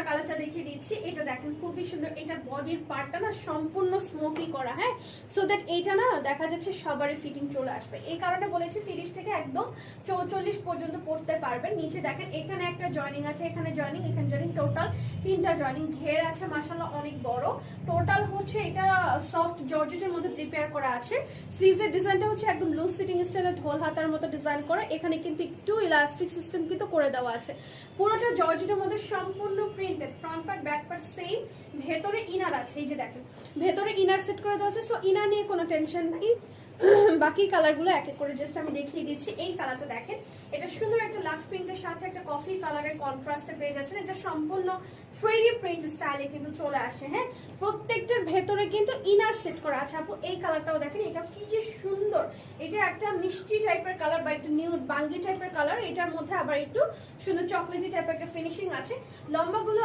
কালারটা দেখিয়ে দিচ্ছি। এটা দেখেন খুবই সুন্দর, এটা বডির পার্টটা না সম্পূর্ণ স্মোকি করা, হ্যাঁ, সো দ্যাট এইটা না দেখা যাচ্ছে সবারই ফিটিং চলে আসবে। এই কারণে বলেছি 30 থেকে একদম 44 পর্যন্ত পড়তে পারবেন। নিচে দেখেন এখানে একটা জয়েনিং আছে, এখানে জয়েনিং, এখানে জয়েনিং, টোটাল 3টা জয়েনিং। ঘের আছে মাশাআল্লাহ অনেক বড়। টোটাল হচ্ছে এটা সফট জর্জেটের মধ্যে প্রিপেয়ার করা আছে। স্লিভসের ডিজাইনটা হচ্ছে একদম লুজ ফিটিং স্টাইলে ঢোল হাতার মতো ডিজাইন করে, এখানে কিন্তু একটু ইলাস্টিক সিস্টেম কিন্তু করে দেওয়া আছে। পুরোটা জর্জেটের মধ্যে সম্পূর্ণ printed, front part back part same. ভেতরে ইনার আছে, এই যে দেখেন ভেতরে ইনার সেট করে দেওয়া আছে, সো ইনার নিয়ে কোনো টেনশন নাই। বাকি কালারগুলো এক এক করে জাস্ট আমি দেখিয়ে দিচ্ছি। এই কালারটা দেখেন, এটা সুন্দর একটা লাক্স পিঙ্কের সাথে একটা কফি কালারের কন্ট্রাস্টে পেয়ে যাচ্ছেন। এটা সম্পূর্ণ ফ্রেডি প্রিন্ট স্টাইলে কিন্তু চলে আসে, হ্যাঁ, প্রত্যেকটার ভেতরে কিন্তু ইনার সেট করা আছে। আপু এই কালারটাও দেখেন, এটা কি যে সুন্দর, এটা একটা মিষ্টি টাইপের কালার বা একটু নিউড বাঙ্গি টাইপের কালার, এটার মধ্যে আবার একটু সুন্দর চকলেটি টাইপের একটা ফিনিশিং আছে। লম্বাগুলো